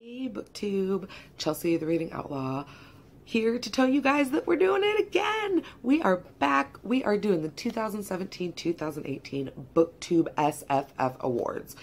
Hey booktube, Chelsea the Reading Outlaw here to tell you guys that we're doing it again. We are back. We are doing the 2017-2018 booktube SFF awards.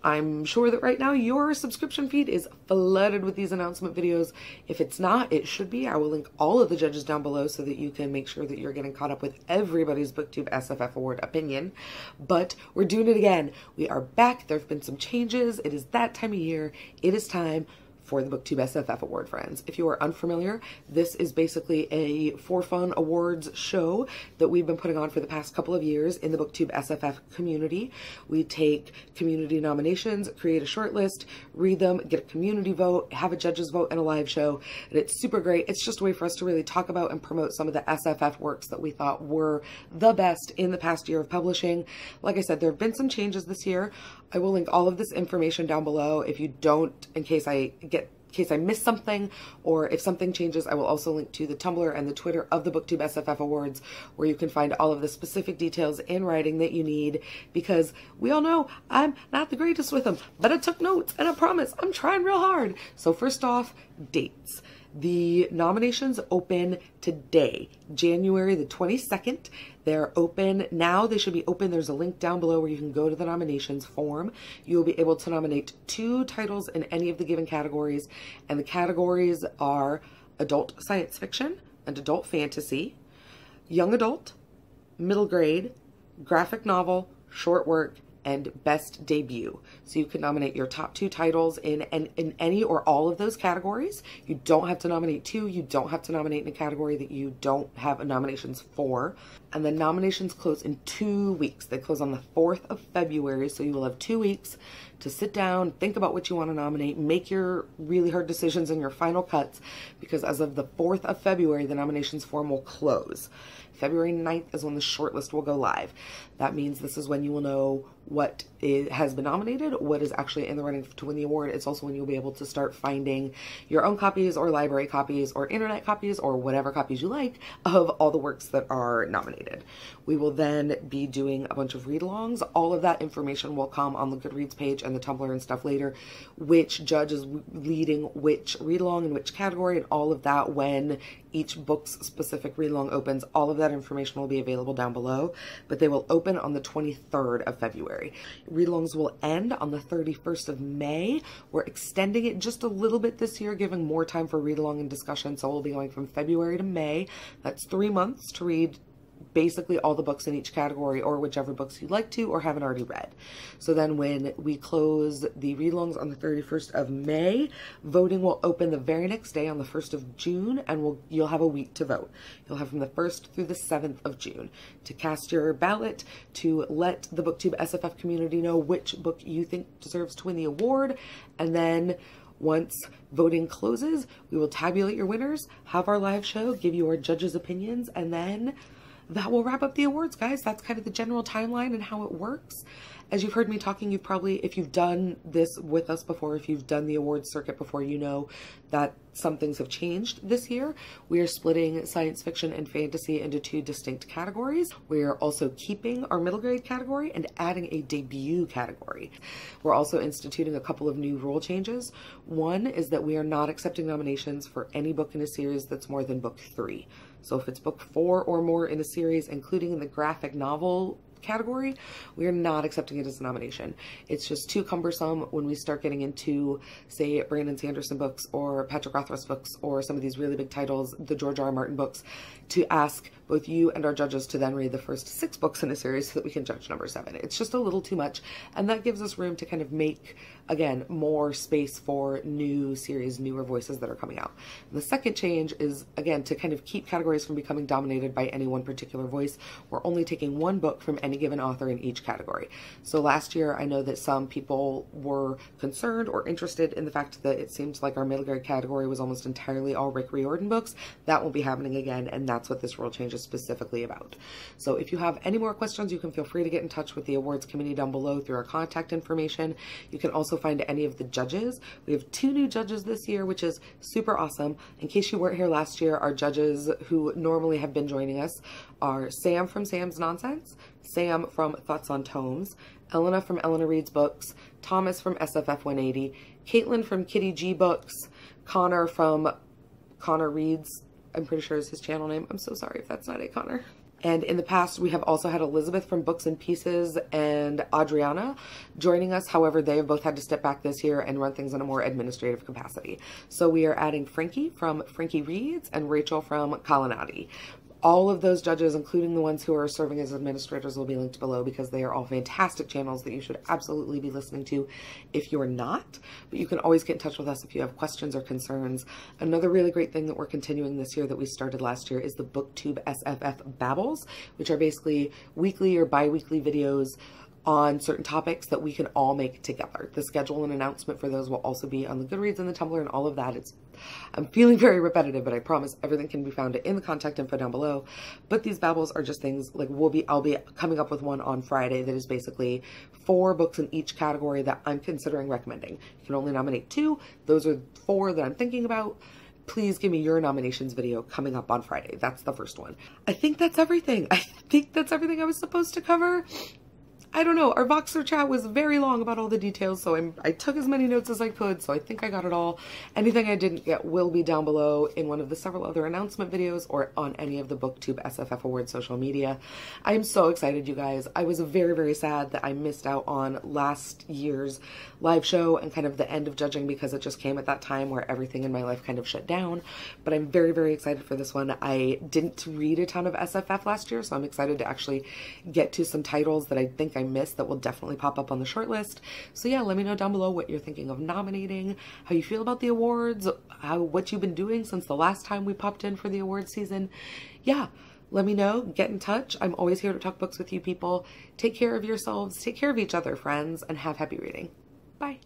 I'm sure that right now your subscription feed is flooded with these announcement videos. If it's not, it should be. I will link all of the judges down below so that you can make sure that you're getting caught up with everybody's booktube SFF award opinion. But we're doing it again. We are back. There have been some changes. It is that time of year. It is time for the booktube SFF award, friends. If you are unfamiliar, this is basically a for fun awards show that we've been putting on for the past couple of years in the booktube SFF community. We take community nominations, create a shortlist, read them, get a community vote, have a judges vote, and a live show. And it's super great. It's just a way for us to really talk about and promote some of the SFF works that we thought were the best in the past year of publishing. Like I said, there have been some changes this year. I will link all of this information down below. If you don't, in case I miss something, or if something changes, I will also link to the Tumblr and the Twitter of the booktube SFF awards, where you can find all of the specific details in writing that you need, because we all know I'm not the greatest with them, but I took notes and I promise I'm trying real hard. So first off, dates. The nominations open today, January the 22nd. They're open now. They should be open. There's a link down below where you can go to the nominations form. You'll be able to nominate 2 titles in any of the given categories, and the categories are adult science fiction and adult fantasy, young adult, middle grade, graphic novel, short work, and best debut. So you can nominate your top 2 titles in any or all of those categories. You don't have to nominate 2. You don't have to nominate in a category that you don't have nominations for. And the nominations close in 2 weeks. They close on the 4th of February. So you will have 2 weeks to sit down, think about what you want to nominate, make your really hard decisions and your final cuts, because as of the 4th of February, the nominations form will close. February 9th is when the shortlist will go live. That means this is when you will know what has been nominated, what is actually in the running to win the award. It's also when you'll be able to start finding your own copies or library copies or internet copies or whatever copies you like of all the works that are nominated. We will then be doing a bunch of read-alongs. All of that information will come on the Goodreads page and the Tumblr and stuff later, which judge is leading which read-along in which category, and all of that when each book's specific read-along opens. All of that information will be available down below, but they will open on the 23rd of February. Read-alongs will end on the 31st of May. We're extending it just a little bit this year, giving more time for read-along and discussion, so we'll be going from February to May. That's 3 months to read basically all the books in each category, or whichever books you'd like to or haven't already read. So then when we close the read-alongs on the 31st of May, voting will open the very next day on the 1st of June, and you'll have a week to vote. You'll have from the 1st through the 7th of June to cast your ballot, to let the booktube SFF community know which book you think deserves to win the award. And then once voting closes, we will tabulate your winners, have our live show, give you our judges' opinions, and then that will wrap up the awards, guys. That's kind of the general timeline and how it works. As you've heard me talking, you've probably, if you've done this with us before, if you've done the awards circuit before, you know that some things have changed this year. We are splitting science fiction and fantasy into 2 distinct categories. We are also keeping our middle grade category and adding a debut category. We're also instituting a couple of new rule changes. One is that we are not accepting nominations for any book in a series that's more than book 3. So if it's book 4 or more in a series, including in the graphic novel category, we are not accepting it as a nomination. It's just too cumbersome when we start getting into, say, Brandon Sanderson books or Patrick Rothfuss books or some of these really big titles, the George R. R. Martin books, to ask both you and our judges to then read the first 6 books in a series so that we can judge number 7. It's just a little too much, and that gives us room to kind of make, again, more space for new series, newer voices that are coming out. And the second change is, again, to kind of keep categories from becoming dominated by any one particular voice. We're only taking 1 book from any given author in each category. So last year, I know that some people were concerned or interested in the fact that it seems like our middle grade category was almost entirely all Rick Riordan books. That won't be happening again, and that's what this rule change is specifically about. So if you have any more questions, you can feel free to get in touch with the awards committee down below through our contact information. You can also find any of the judges. We have 2 new judges this year, which is super awesome. In case you weren't here last year, our judges who normally have been joining us are Sam from Sam's Nonsense, Sam from Thoughts on Tomes, Elena from Elena Reads Books, Thomas from SFF 180, Caitlin from Kitty G Books, Connor from Connor Reads, I'm pretty sure is his channel name. I'm so sorry if that's not it, Connor. And in the past, we have also had Elizabeth from Books and Pieces and Adriana joining us. However, they have both had to step back this year and run things in a more administrative capacity. So we are adding Frankie from Frankie Reads and Rachel from Calinati. All of those judges, including the ones who are serving as administrators, will be linked below because they are all fantastic channels that you should absolutely be listening to if you're not. But you can always get in touch with us if you have questions or concerns. Another really great thing that we're continuing this year that we started last year is the BookTube SFF Babbles, which are basically weekly or bi-weekly videos on certain topics that we can all make together. The schedule and announcement for those will also be on the Goodreads and the Tumblr and all of that. I'm feeling very repetitive, but I promise everything can be found in the contact info down below. But these babbles are just things like I'll be coming up with one on Friday that is basically 4 books in each category that I'm considering recommending. You can only nominate 2. Those are 4 that I'm thinking about. Please give me your nominations video coming up on Friday. That's the first one. I think that's everything. I think that's everything I was supposed to cover. I don't know, our Voxer chat was very long about all the details, so I took as many notes as I could, so I think I got it all. Anything I didn't get will be down below in one of the several other announcement videos or on any of the BookTube SFF Awards social media. I am so excited, you guys. I was very, very sad that I missed out on last year's live show and kind of the end of judging because it just came at that time where everything in my life kind of shut down. But I'm very, very excited for this one. I didn't read a ton of SFF last year, so I'm excited to actually get to some titles that I think I missed that will definitely pop up on the shortlist. So yeah, let me know down below what you're thinking of nominating, how you feel about the awards, what you've been doing since the last time we popped in for the awards season. Yeah, let me know, get in touch. I'm always here to talk books with you people. Take care of yourselves, take care of each other, friends, and have happy reading. Bye.